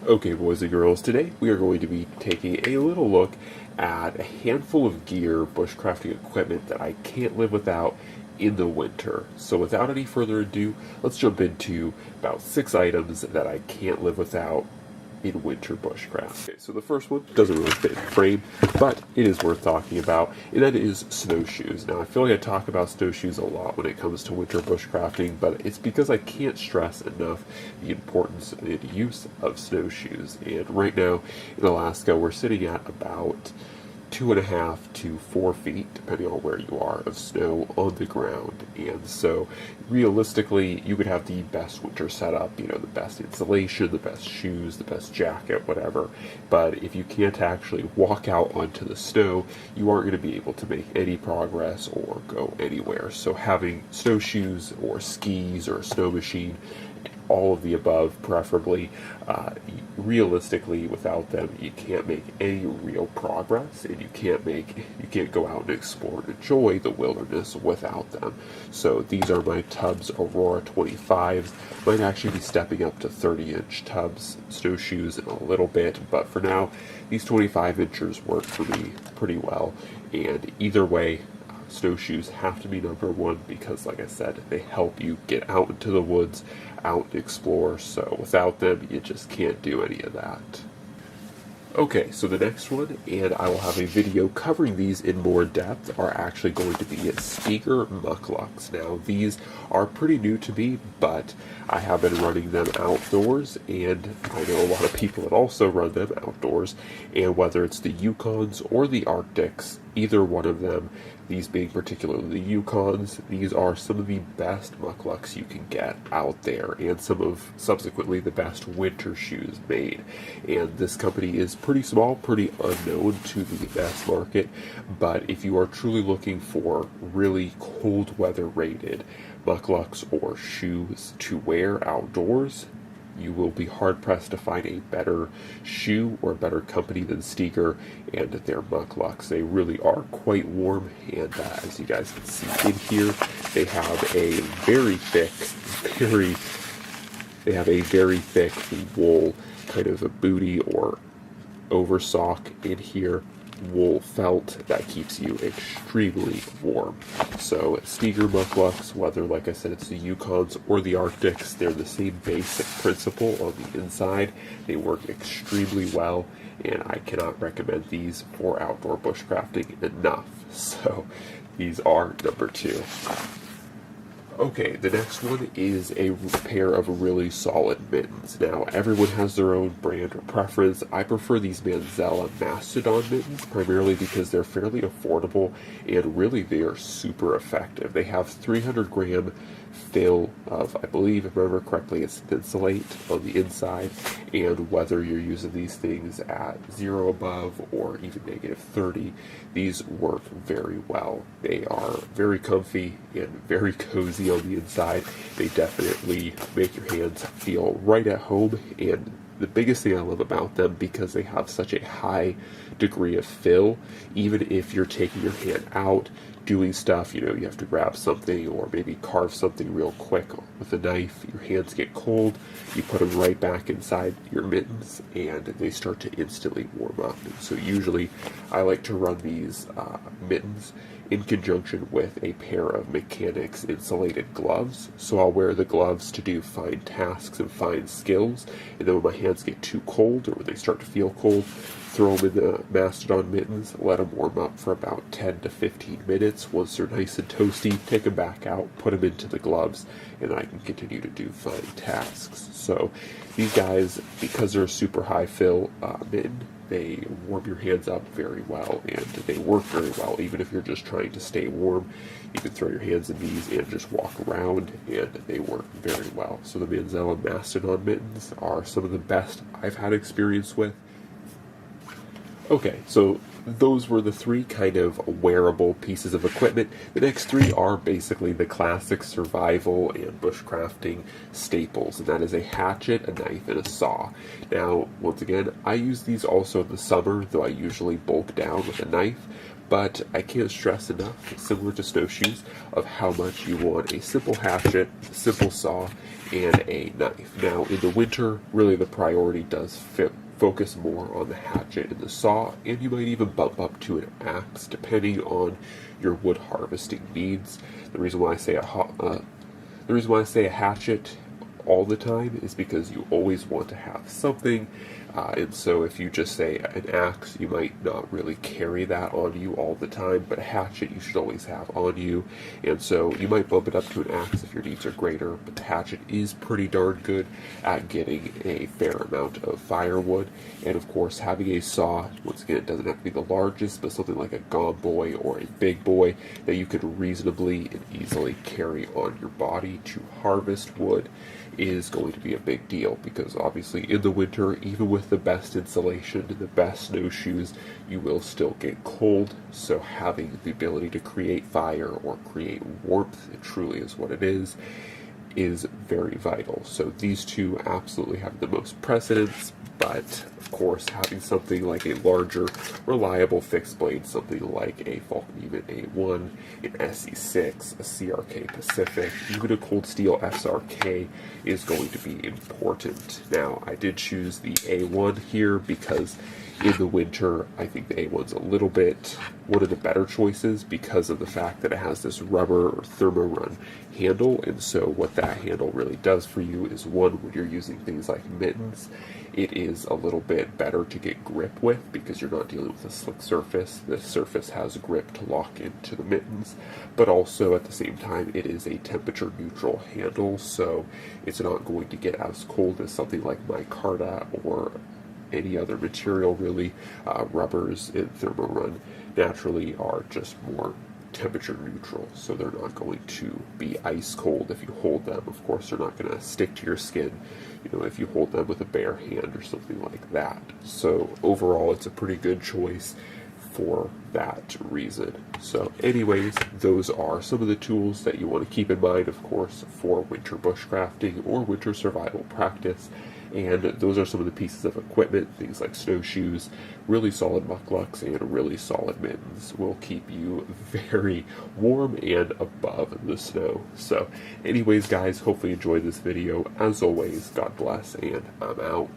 Okay, boys and girls, today we are going to be taking a little look at a handful of gear, bushcrafting equipment that I can't live without in the winter. So without any further ado, let's jump into about 6 items that I can't live without in winter bushcraft. Okay, so the first one doesn't really fit in the frame, but it is worth talking about, and that is snowshoes. Now, I feel like I talk about snowshoes a lot when it comes to winter bushcrafting, but it's because I can't stress enough the importance and use of snowshoes. And right now in Alaska, we're sitting at about 2.5 to 4 feet, depending on where you are, of snow on the ground. And so realistically, you could have the best winter setup, the best insulation, the best shoes, the best jacket, whatever. But if you can't actually walk out onto the snow, you aren't going to be able to make any progress or go anywhere. So having snowshoes or skis or a snow machine, all of the above preferably, realistically without them you can't make any real progress, and you can't go out and explore and enjoy the wilderness without them. So these are my Tubbs Aurora 25s. Might actually be stepping up to 30-inch Tubbs snowshoes in a little bit, but for now these 25-inchers work for me pretty well. And either way, snowshoes have to be number one because, like I said, they help you get out into the woods, out and explore. So without them, you just can't do any of that. Okay, so the next one, and I will have a video covering these in more depth, are actually going to be Steger mucklucks. Now, these are pretty new to me, but I have been running them outdoors, and I know a lot of people that also run them outdoors, and whether it's the Yukons or the Arctics, either one of them, these being particularly the Yukons, these are some of the best mucklucks you can get out there, and some of subsequently the best winter shoes made. And this company is pretty small, pretty unknown to the mass market, but if you are truly looking for really cold weather rated mucklucks or shoes to wear outdoors, you will be hard-pressed to find a better shoe or a better company than Steger and their mucklucks. They really are quite warm, and as you guys can see in here, they have a very thick wool kind of a booty or oversock in here, wool felt that keeps you extremely warm. So Steger mucklucks, whether, like I said, it's the Yukons or the Arctics, they're the same basic principle on the inside. They work extremely well, and I cannot recommend these for outdoor bushcrafting enough. So these are number 2. Okay, the next one is a pair of really solid mittens. Now, everyone has their own brand or preference. I prefer these Manzella Mastodon mittens, primarily because they're fairly affordable, and really they are super effective. They have 300 gram fill of, I believe, if I remember correctly, it's Thinsulate on the inside, and whether you're using these things at 0 above or even -30, these work very well. They are very comfy and very cozy on the inside. They definitely make your hands feel right at home, and the biggest thing I love about them, because they have such a high degree of fill, even if you're taking your hand out, doing stuff, you have to grab something or maybe carve something real quick with a knife, your hands get cold, you put them right back inside your mittens, and they start to instantly warm up. And so usually I like to run these mittens in conjunction with a pair of mechanics insulated gloves. So I'll wear the gloves to do fine tasks and fine skills, and then when my hands get too cold or when they start to feel cold, throw them in the Mastodon mittens, let them warm up for about 10 to 15 minutes. Once they're nice and toasty, take them back out, put them into the gloves, and I can continue to do fine tasks. So these guys, because they're a super high fill mitten, they warm your hands up very well, and they work very well. Even if you're just trying to stay warm, you can throw your hands in these and just walk around, and they work very well. So the Manzella Mastodon mittens are some of the best I've had experience with. Okay, so those were the three kind of wearable pieces of equipment. The next three are basically the classic survival and bushcrafting staples, and that is a hatchet, a knife, and a saw. Now, once again, I use these also in the summer, though I usually bulk down with a knife. But I can't stress enough, similar to snowshoes, of how much you want a simple hatchet, a simple saw, and a knife. Now, in the winter, really the priority does focus more on the hatchet and the saw, and you might even bump up to an axe, depending on your wood harvesting needs. The reason why I say a hatchet all the time is because you always want to have something. And so if you just say an axe, you might not really carry that on you all the time, but a hatchet you should always have on you. And so you might bump it up to an axe if your needs are greater, but the hatchet is pretty darn good at getting a fair amount of firewood. And of course, having a saw, once again, it doesn't have to be the largest, but something like a gom boy or a big boy that you could reasonably and easily carry on your body to harvest wood is going to be a big deal, because obviously in the winter, even with the best insulation and the best snowshoes, you will still get cold. So having the ability to create fire or create warmth, it truly is what it is very vital. So these two absolutely have the most precedence, but of course having something like a larger, reliable fixed blade, something like a Falcon A1, an SE6, a CRK Pacific, even a Cold Steel SRK is going to be important. Now, I did choose the A1 here because in the winter, I think the A1's a little bit one of the better choices because of the fact that it has this rubber or thermo-run handle. And so what that handle really does for you is, one, when you're using things like mittens, it is a little bit better to get grip with because you're not dealing with a slick surface. The surface has grip to lock into the mittens, but also at the same time, it is a temperature neutral handle, so it's not going to get as cold as something like micarta or any other material really. Rubbers and thermo-run naturally are just more temperature neutral, so they're not going to be ice cold if you hold them. Of course, they're not going to stick to your skin, if you hold them with a bare hand or something like that. So overall, it's a pretty good choice for that reason. So anyways, those are some of the tools that you want to keep in mind, of course, for winter bushcrafting or winter survival practice. And those are some of the pieces of equipment, things like snowshoes, really solid mucklucks, and really solid mittens will keep you very warm and above the snow. So anyways, guys, hopefully you enjoyed this video. As always, God bless, and I'm out.